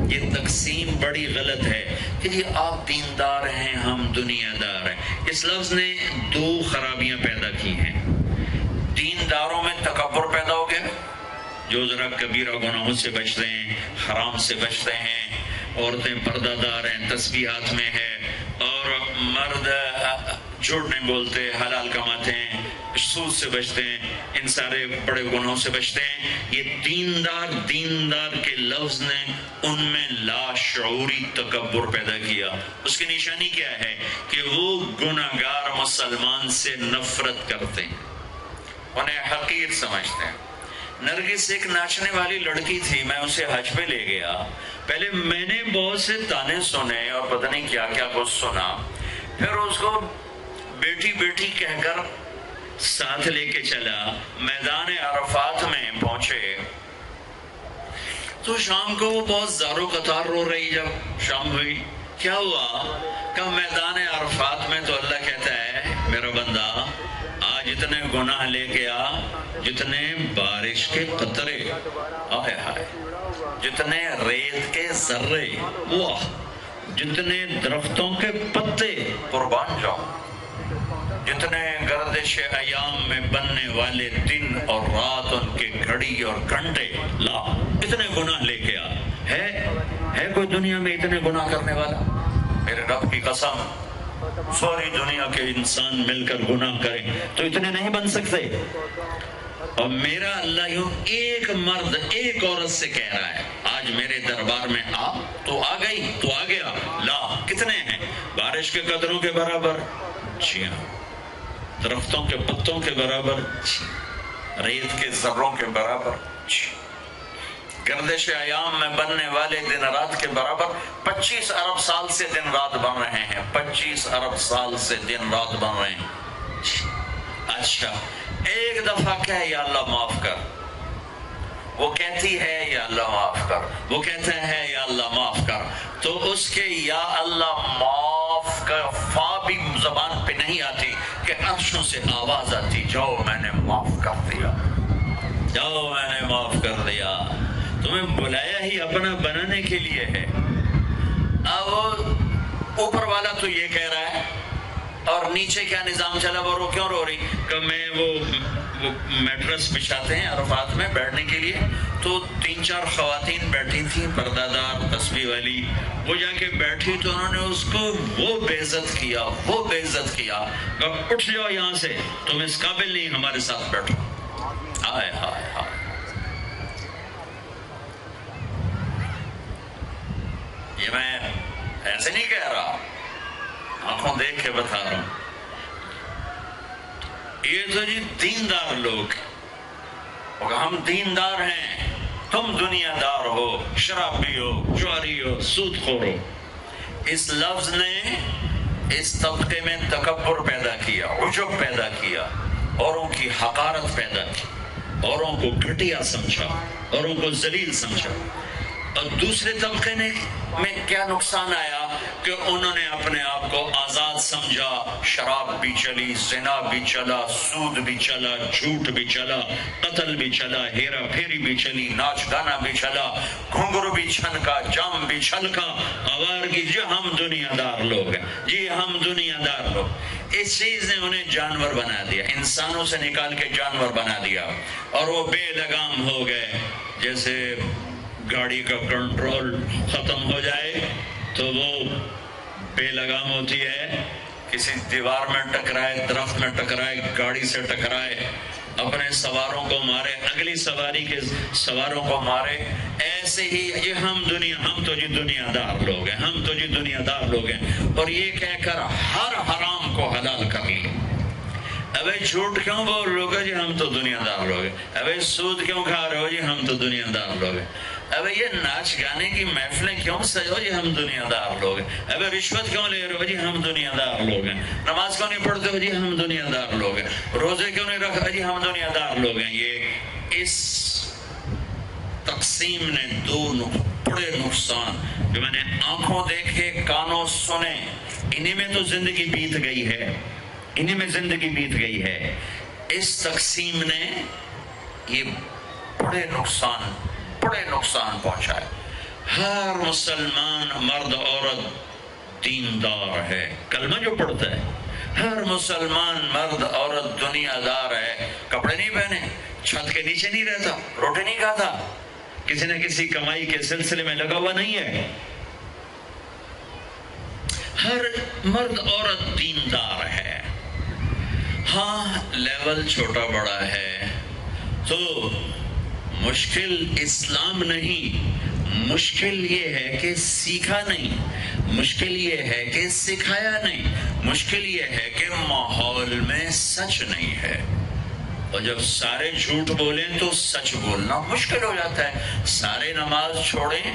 یہ تقسیم بڑی غلط ہے کہ جی آپ دیندار ہیں ہم دنیا دار ہیں. اس لفظ نے دو خرابیاں پیدا کی ہیں. دینداروں میں تکبر پیدا ہو گیا، جو ذرا کبیرہ گناہوں سے بچتے ہیں، حرام سے بچتے ہیں، عورتیں پردہ دار ہیں، تسبیح ہاتھ میں ہے، اور مرد جھوٹ نہیں بولتے، حلال کماتے ہیں، سود سے بچتے ہیں، ان سارے بڑے گناہوں سے بچتے ہیں. یہ دیندار کے لفظ نے ان میں لاشعوری تکبر پیدا کیا. اس کی نشانی کیا ہے کہ وہ گناہگار مسلمان سے نفرت کرتے ہیں، انہیں حقیر سمجھتے ہیں. نرگس ایک ناچنے والی لڑکی تھی، میں اسے حج پہ لے گیا. پہلے میں نے بہت سے تانے سنے اور پتہ نہیں کیا کیا کچھ سنا، پھر اس کو بیٹی بیٹی کہہ کر ساتھ لے کے چلا. میدان عرفات میں پہنچے تو شام کو وہ بہت زارو قطار رو رہی. جب شام ہوئی کیا ہوا؟ کہ میدان عرفات میں تو اللہ کہتا ہے میرا بندہ آج اتنے گناہ لے کے آ جتنے بارش کے قطرے، آہے ہائے، جتنے ریت کے ذرے، واہ، جتنے درختوں کے پتے قربان جاؤ، جتنے گردش ایام میں بننے والے دن اور رات، ان کے گھڑی اور گھنٹے، لا اتنے گناہ لے کے آ. ہے کوئی دنیا میں اتنے گناہ کرنے والا؟ میرے رب کی قسم ساری دنیا کے انسان مل کر گناہ کریں تو اتنے نہیں بن سکتے. اور میرا اللہ یوں ایک مرد ایک عورت سے کہہ رہا ہے آج میرے دربار میں آ، تو آ گئی، تو آ گیا. لا کتنے ہیں؟ بارش کے قطروں کے برابر، جی ہاں، درختوں کے پتوں کے برابر، ریت کے ذروں کے برابر، گردش ایام میں بننے والے دن رات کے برابر. 25 ارب سال سے دن رات بن رہے ہیں، 25 ارب سال سے دن رات بن رہے ہیں. اچھا ایک دفعہ کہے یا اللہ معاف کر، وہ کہتی ہے یا اللہ معاف کر، وہ کہتا ہے یا اللہ معاف کر، تو اس کے یا اللہ معاف کر فا بھی زبان پہ نہیں آتی کہ عرشوں سے آواز آتی، جاؤ میں نے معاف کر دیا، جاؤ میں نے معاف کر دیا. تمہیں بلایا ہی اپنا بنانے کے لیے ہے. اب اوپر والا تو یہ کہہ رہا ہے اور نیچے کیا نظام چلا، وہ کیوں رو رہی؟ کہ میں وہ میٹرس بچھاتے ہیں عرفات میں بیٹھنے کے لیے، تو 3-4 خواتین بیٹھی تھیں پردہ دار تسبیح والی، وہ جا کے بیٹھی تو انہوں نے اس کو وہ بے عزت کیا، وہ بے عزت کیا کہ اٹھ جاؤ یہاں سے، تم اس قابل نہیں ہمارے ساتھ بیٹھو. ہائے ہائے ہائے. یہ میں ایسے نہیں کہہ رہا، آنکھوں دیکھ کے بتا رہا ہوں. یہ تو جی دیندار لوگ، ہم دیندار ہیں، تم دنیا دار ہو، شرابی ہو، جواری ہو، سود خور ہو. اس لفظ نے اس طبقے میں تکبر پیدا کیا، عجب پیدا کیا، اوروں کی حقارت پیدا کی، اوروں کو گھٹیا سمجھا، اوروں کو ذلیل سمجھا. اور دوسرے طبقے میں کیا نقصان آیا کہ انہوں نے اپنے آپ کو آزاد سمجھا. شراب بھی چلی، زنا بھی چلا، سود بھی چلا، جھوٹ بھی چلا، قتل بھی چلا، ہیرا پھیری بھی چلی، ناچ گانا بھی چلا، گھنگرو بھی چھنکا، جام بھی چھلکا. آوارگی، جی ہم دنیا دار لوگ ہیں، جی ہم دنیا دار لوگ. اس چیز نے انہیں جانور بنا دیا، انسانوں سے نکال کے جانور بنا دیا، اور وہ بے لگام ہو گئے. جیسے گاڑی کا کنٹرول ختم ہو جائے تو وہ بے لگام ہوتی ہے، کسی دیوار میں ٹکرائے، درخت میں ٹکرائے، گاڑی سے ٹکرائے، اپنے سواروں کو مارے، اگلی سواری کے سواروں کو مارے. ایسے ہی یہ ہم تو جی دنیا دار لوگ ہیں، ہم تو جی دنیا دار لوگ ہیں، اور یہ کہہ کر ہر حرام کو حلال کر لی. ابے جھوٹ کیوں بول رہے ہو جی ہم تو دنیا دار لوگ ہیں؟ ابے سود کیوں کھا رہے ہو جی ہم تو دنیا دار لوگ ہیں؟ ابے یہ ناچ گانے کی محفلیں کیوں سجو جی ہم دنیا دار لوگ ہیں؟ ابے رشوت کیوں لے رہے ہو جی ہم دنیا دار لوگ ہیں؟ نماز کیوں نہیں پڑھتے ہو جی ہم دنیا دار لوگ ہیں؟ روزے کیوں نہیں رکھا جی ہم دنیا دار لوگ ہیں؟ یہ اس تقسیم نے دو بڑے نقصان جو میں نے آنکھوں دیکھے، کانوں سنے، انہی میں تو زندگی بیت گئی ہے، انہی میں زندگی بیت گئی ہے. اس تقسیم نے یہ بڑے نقصان پہنچائے. ہر مسلمان مرد عورت دیندار ہے، کلمہ جو پڑھتا ہے، ہر مسلمان مرد عورت دنیا دار ہے، کپڑے نہیں پہنے، چھت کے نیچے نہیں رہتا، روٹی نہیں کھاتا، کسی نہ کسی کمائی کے سلسلے میں لگا ہوا نہیں ہے، ہر مرد عورت دیندار ہے۔ ہاں لیول چھوٹا بڑا ہے تو مشکل اسلام نہیں، مشکل یہ ہے کہ سیکھا نہیں، مشکل یہ ہے کہ سکھایا نہیں، مشکل یہ ہے کہ ماحول میں سچ نہیں ہے، اور جب سارے جھوٹ بولیں تو سچ بولنا مشکل ہو جاتا ہے، سارے نماز چھوڑیں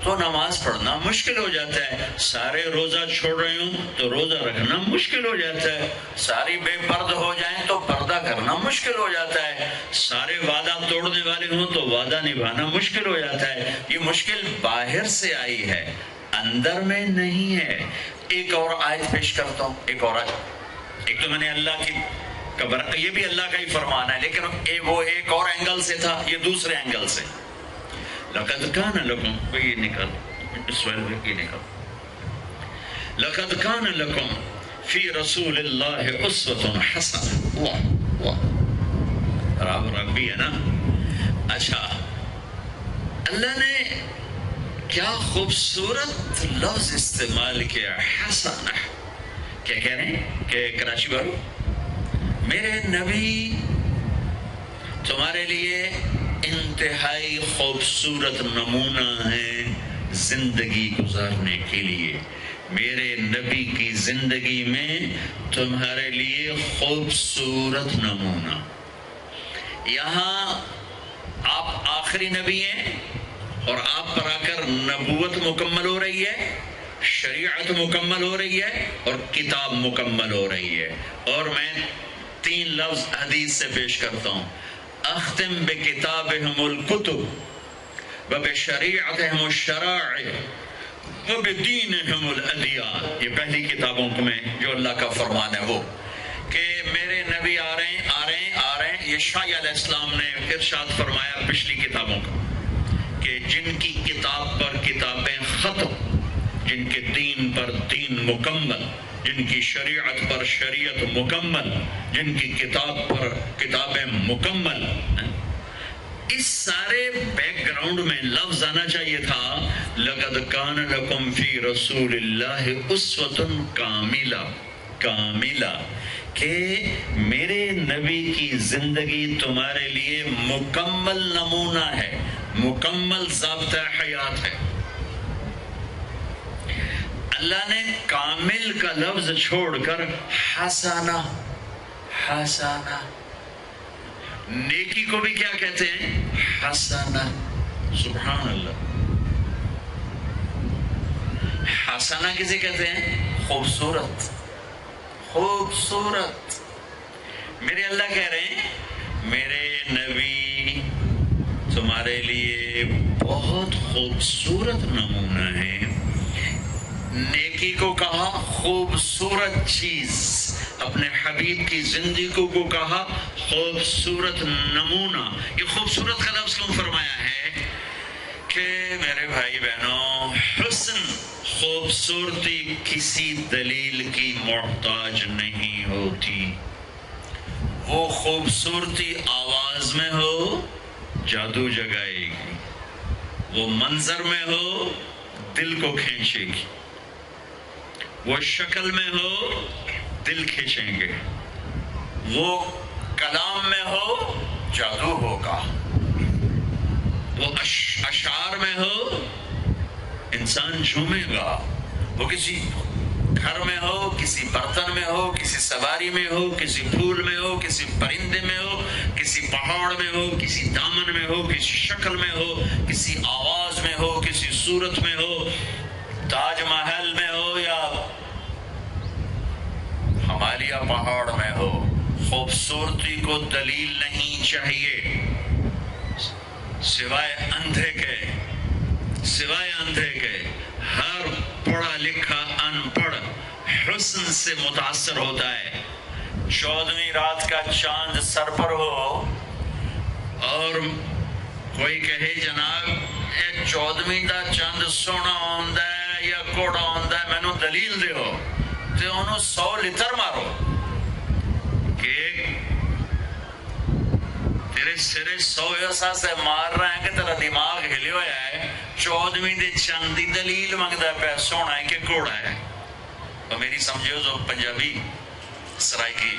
تو نماز پڑھنا مشکل ہو جاتا ہے، سارے روزہ چھوڑ رہے ہوں تو روزہ رکھنا مشکل ہو جاتا ہے، ساری بے پرد ہو جائیں تو پردہ کرنا مشکل ہو جاتا ہے، سارے وعدہ توڑنے والے ہوں تو وعدہ نبھانا مشکل ہو جاتا ہے۔ یہ مشکل باہر سے آئی ہے، اندر میں نہیں ہے۔ ایک اور آیت پیش کرتا ہوں، ایک اور آیت، ایک تو میں نے اللہ کی یہ بھی اللہ کا ہی فرمان ہے، لیکن وہ ایک اور اینگل سے تھا، یہ دوسرے اینگل سے۔ لقد کان لکم، یہ نکل یہ نکل، لقد کان لکم فی رسول اللہ اسوۃ حسنہ، واہ واہ، رب بھی ہے نا۔ اچھا، اللہ نے کیا خوبصورت لفظ استعمال کیا، حسنہ۔ کیا کہہ رہے ہیں کہ کراچی والو، میرے نبی تمہارے لیے انتہائی خوبصورت نمونہ ہے زندگی گزارنے کے لیے، میرے نبی کی زندگی میں تمہارے لیے خوبصورت نمونہ۔ یہاں آپ آخری نبی ہیں اور آپ پر آ کر نبوت مکمل ہو رہی ہے، شریعت مکمل ہو رہی ہے اور کتاب مکمل ہو رہی ہے، اور میں 3 لفظ حدیث سے پیش کرتا ہوں، اختم بکتابہم الکتب وبشریعتہم الشرائع وبدینہم الادیان۔ یہ پہلی کتابوں میں جو اللہ کا فرمان ہے وہ کہ میرے نبی آ رہے ہیں، یہ شاہ علیہ السلام نے ارشاد فرمایا پچھلی کتابوں کا کہ جن کی کتاب پر کتابیں ختم، جن کے دین پر دین مکمل، جن کی شریعت پر شریعت مکمل، جن کی کتاب پر کتابیں مکمل۔ اس سارے بیک گراؤنڈ میں لفظ آنا چاہیے تھا لقد کان لکم فی رسول اللہ اسوۃ کاملہ، کہ میرے نبی کی زندگی تمہارے لیے مکمل نمونہ ہے، مکمل ضابطہ حیات ہے۔ اللہ نے کامل کا لفظ چھوڑ کر حسنہ، نیکی کو بھی کیا کہتے ہیں؟ حسنہ۔ سبحان اللہ، حسنہ کسے کہتے ہیں؟ خوبصورت، خوبصورت۔ میرے اللہ کہہ رہے ہیں میرے نبی تمہارے لیے بہت خوبصورت نمونہ ہے۔ نیکی کو کہا خوبصورت چیز، اپنے حبیب کی زندگی کو کہا خوبصورت نمونہ۔ یہ خوبصورت کا لفظ کیوں فرمایا ہے کہ میرے بھائی بہنوں، حسن، خوبصورتی کسی دلیل کی محتاج نہیں ہوتی۔ وہ خوبصورتی آواز میں ہو جادو جگائے گی، وہ منظر میں ہو دل کو کھینچے گی، وہ شکل میں ہو دل کھینچیں گے، وہ کلام میں ہو جادو ہوگا، وہ اشعار میں ہو انسان جھومے گا، وہ کسی گھر میں ہو، کسی برتن میں ہو، کسی سواری میں ہو، کسی پھول میں ہو، کسی پرندے میں ہو، کسی پہاڑ میں ہو، کسی دامن میں ہو، کسی شکل میں ہو، کسی آواز میں ہو، کسی صورت میں ہو، تاج محل میں ہو یا ہمالیہ پہاڑ میں ہو، خوبصورتی کو دلیل نہیں چاہیے سوائے اندھے کے۔ ہر پڑھا لکھا ان پڑھ حسن سے متاثر ہوتا ہے۔ 14ویں رات کا چاند سر پر ہو اور کوئی کہے جناب 14ਵੀਂ ਦਾ ਚੰਦ ਸੋਹਣਾ ਆਉਂਦਾ ਹੈ ਜਾਂ ਕੋੜਾ ਆਉਂਦਾ ਹੈ, ਮੈਨੂੰ ਦਲੀਲ ਦਿਓ ਤੇ ਉਹਨੂੰ 100 ਲਿੱਤਰ ਮਾਰੋ کہ تیرے سرے 100 ایسا سے مار رہا ہے کہ تیرا دماغ ہلے ہویا ہے. 14ویں دے چند دی دلیل منگدا پیا سونا ہے کہ کوڑا ہے. اور میری سمجھو جو پنجابی سرائکی،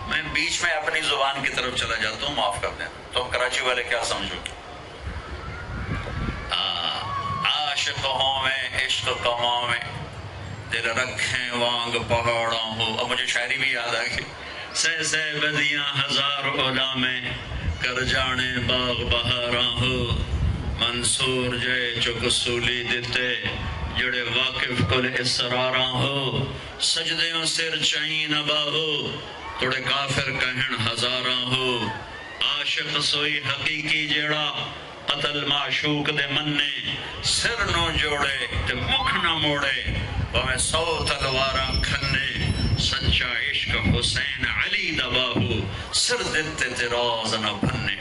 میں بیچ میں اپنی زبان کی طرف چلا جاتا ہوں، معاف کر دیں. تم کراچی والے کیا سمجھو؟ عاشق ہوں میں عشق کماں میں دل رکھیں وانگ پہاڑاں ہو. اب مجھے شاعری بھی یاد آ گئی. سہ سہ بدیاں ہزار اولا میں کر جانے باغ بہاراں ہو. منصور جے چک سولی دیتے جڑے واقف کل اسراراں ہو. سجدیوں سر چائیں نبا ہو توڑے کافر کہن ہزاراں ہو. عاشق سوئی حقیقی جڑا قتل معشوق دے مننے سر نو جوڑے تے مکھ نہ موڑے بھویں 100 تلواراں کھنے. سچا عشق حسین علی دا باہو سر دیتے تے راز نہ بھنے.